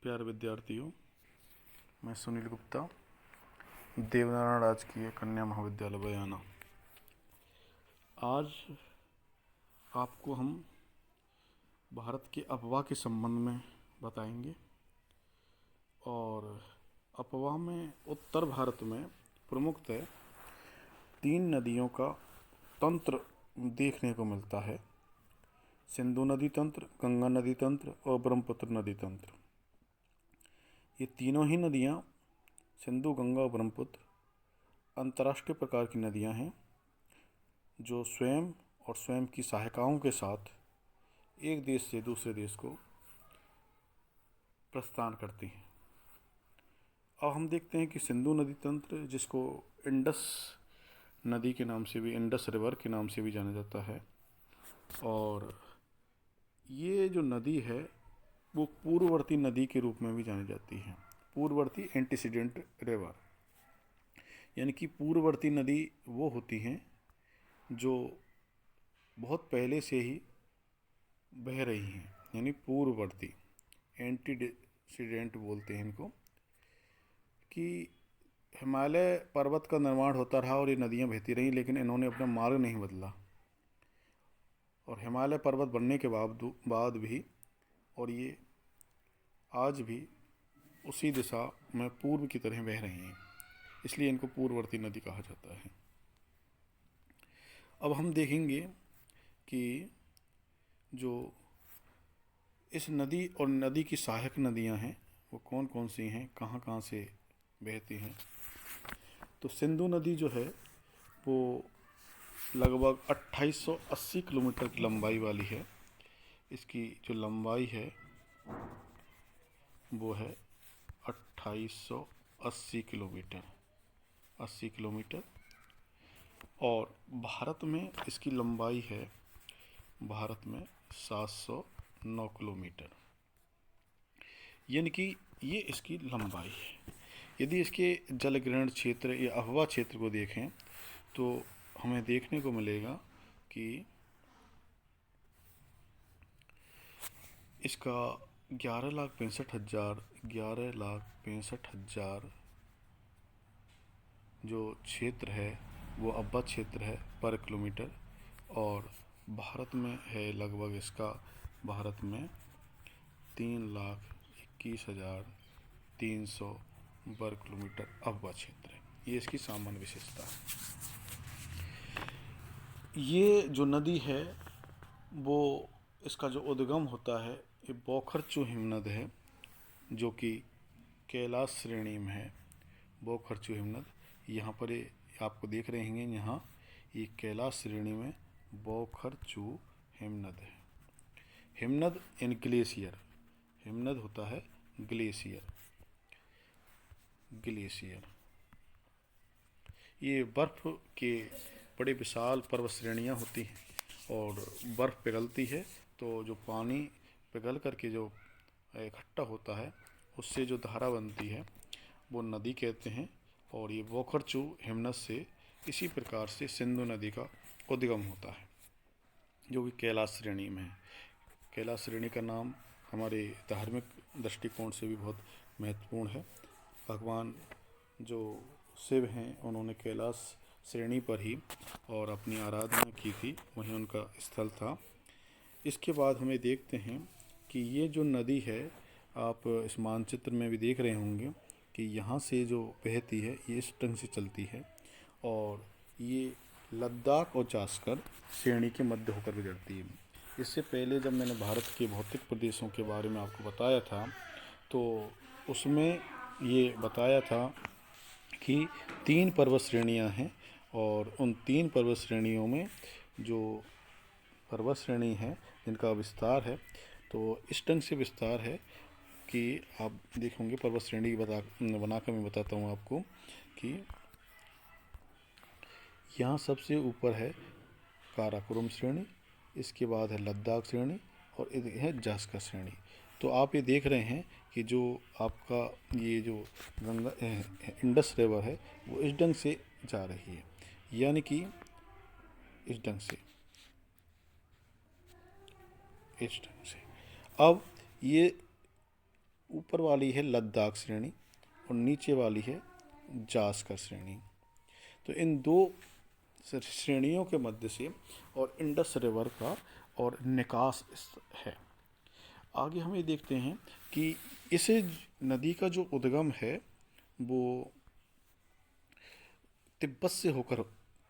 प्यारे विद्यार्थियों, मैं सुनील गुप्ता, देवनारायण राजकीय कन्या महाविद्यालय बयाना। आज आपको हम भारत के अफवाह के संबंध में बताएंगे। और अफवाह में उत्तर भारत में प्रमुखतः 3 नदियों का तंत्र देखने को मिलता है: सिंधु नदी तंत्र, गंगा नदी तंत्र और ब्रह्मपुत्र नदी तंत्र। ये तीनों ही नदियाँ, सिंधु, गंगा और ब्रह्मपुत्र, अंतर्राष्ट्रीय प्रकार की नदियाँ हैं जो स्वयं और स्वयं की सहायिकाओं के साथ एक देश से दूसरे देश को प्रस्थान करती हैं। अब हम देखते हैं कि सिंधु नदी तंत्र, जिसको इंडस नदी के नाम से भी, इंडस रिवर के नाम से भी जाना जाता है, और ये जो नदी है वो पूर्ववर्ती नदी के रूप में भी जानी जाती है। पूर्ववर्ती एंटीसीडेंट रिवर, यानी कि पूर्ववर्ती नदी वो होती हैं जो बहुत पहले से ही बह रही हैं, यानी पूर्ववर्ती। एंटीसीडेंट बोलते हैं इनको, कि हिमालय पर्वत का निर्माण होता रहा और ये नदियाँ बहती रहीं, लेकिन इन्होंने अपना मार्ग नहीं बदला। और हिमालय पर्वत बनने के बाद भी, और ये आज भी उसी दिशा में पूर्व की तरह बह रही हैं, इसलिए इनको पूर्ववर्ती नदी कहा जाता है। अब हम देखेंगे कि जो इस नदी और नदी की सहायक नदियां हैं वो कौन कौन सी हैं, कहाँ कहाँ से बहती हैं। तो सिंधु नदी जो है वो लगभग 2880 किलोमीटर की लंबाई वाली है। इसकी जो लंबाई है वो है 2880 किलोमीटर, 80 किलोमीटर। और भारत में इसकी लंबाई है, भारत में 709 किलोमीटर, यानी कि ये इसकी लंबाई है। यदि इसके जलग्रहण क्षेत्र या अफवाह क्षेत्र को देखें तो हमें देखने को मिलेगा कि इसका 11,65,000 जो क्षेत्र है वो अफवाह क्षेत्र है पर किलोमीटर। और भारत में है लगभग इसका, भारत में 3,21,300 वर्ग किलोमीटर अफवाह क्षेत्र है। ये इसकी सामान्य विशेषता है। ये जो नदी है वो, इसका जो उद्गम होता है ये बोखर्चू हिमनद है, जो कि कैलाश श्रेणी में है। बोखर्चू हिमनद, यहाँ पर ये आपको देख रहे होंगे, यहाँ ये कैलाश श्रेणी में बोखर्चू हिमनद है। हिमनद इन ग्लेशियर, हिमनद होता है ग्लेशियर, ग्लेशियर। ये बर्फ के बड़े विशाल पर्वत श्रेणियाँ होती हैं और बर्फ़ पिघलती है, तो जो पानी पिघल करके जो इकट्ठा होता है उससे जो धारा बनती है वो नदी कहते हैं। और ये बोखर्चू हिमनद से इसी प्रकार से सिंधु नदी का उद्गम होता है, जो कि कैलाश श्रेणी में है। कैलाश श्रेणी का नाम हमारे धार्मिक दृष्टिकोण से भी बहुत महत्वपूर्ण है। भगवान जो शिव हैं उन्होंने कैलाश श्रेणी पर ही और अपनी आराधना की थी, वहीं उनका स्थल था। इसके बाद हमें देखते हैं कि ये जो नदी है, आप इस मानचित्र में भी देख रहे होंगे कि यहाँ से जो बहती है ये इस ढंग से चलती है और ये लद्दाख और जास्कर श्रेणी के मध्य होकर गुजरती है। इससे पहले जब मैंने भारत के भौतिक प्रदेशों के बारे में आपको बताया था तो उसमें ये बताया था कि 3 पर्वत श्रेणियाँ हैं, और उन 3 पर्वत श्रेणियों में जो पर्वत श्रेणी है जिनका विस्तार है, तो इस ढंग से विस्तार है कि आप देखोगे पर्वत श्रेणी बनाकर मैं बताता हूँ आपको कि यहाँ सबसे ऊपर है काराकोरम श्रेणी, इसके बाद है लद्दाख श्रेणी और इधर है जास्कर श्रेणी। तो आप ये देख रहे हैं कि जो आपका ये जो गंगा इंडस रिवर है वो इस ढंग से जा रही है, यानी कि इस ढंग से, इस ढंग से। अब ये ऊपर वाली है लद्दाख श्रेणी और नीचे वाली है जास्कर श्रेणी। तो इन दो श्रेणियों के मध्य से और इंडस रिवर का और निकास है। आगे हम ये देखते हैं कि इस नदी का जो उद्गम है वो तिब्बत से होकर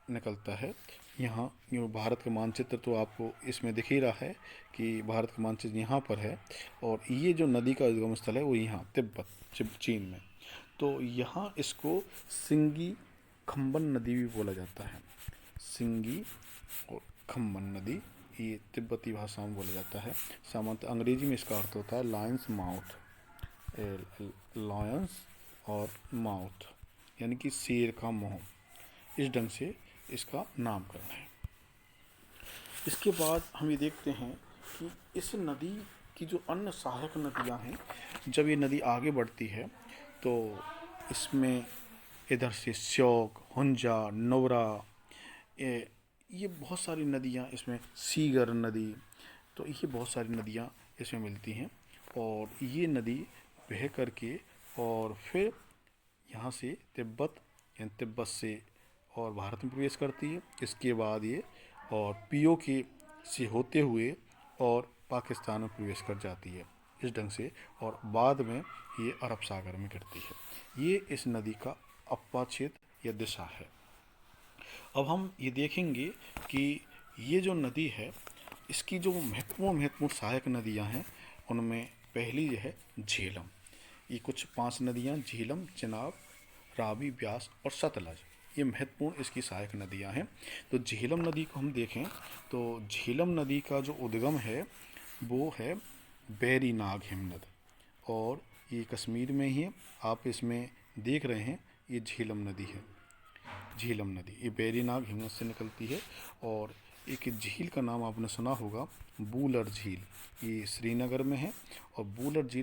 निकलता है। यहाँ जो भारत का मानचित्र तो आपको इसमें दिख ही रहा है कि भारत का मानचित्र यहाँ पर है और ये जो नदी का उद्गम स्थल है वो यहाँ तिब्बत चीन में। तो यहाँ इसको सिंगी खम्बन नदी भी बोला जाता है। सिंगी और खम्बन नदी ये तिब्बती भाषा में बोला जाता है। सामान्यतः अंग्रेजी में इसका अर्थ होता है लायंस माउथ, लायंस और माउथ यानी कि शेर का मुंह, इस ढंग से इसका नामकरण है। इसके बाद हम ये देखते हैं कि इस नदी की जो अन्य सहायक नदियां हैं, जब ये नदी आगे बढ़ती है तो इसमें इधर से श्योक, हुंजा, नौरा, ये बहुत सारी नदियां इसमें, सीगर नदी, तो ये बहुत सारी नदियां इसमें मिलती हैं और ये नदी बह करके और फिर यहाँ से तिब्बत से और भारत में प्रवेश करती है। इसके बाद ये और पीओके से होते हुए और पाकिस्तान में प्रवेश कर जाती है इस ढंग से, और बाद में ये अरब सागर में गिरती है। ये इस नदी का अपवा क्षेत्र या दिशा है। अब हम ये देखेंगे कि ये जो नदी है इसकी जो महत्वपूर्ण सहायक नदियां हैं उनमें पहली है झेलम। ये कुछ 5 नदियां झेलम, चिनाब, रावी, ब्यास और सतलज, ये महत्वपूर्ण इसकी सहायक नदियां हैं। तो झेलम नदी को हम देखें तो झेलम नदी का जो उद्गम है वो है बैरीनाग हिमनद और ये कश्मीर में ही है। आप इसमें देख रहे हैं ये झेलम नदी है। झेलम नदी ये बैरीनाग हिमनद से निकलती है। और एक झील का नाम आपने सुना होगा, बूलर झील, ये श्रीनगर में है और बूलर झील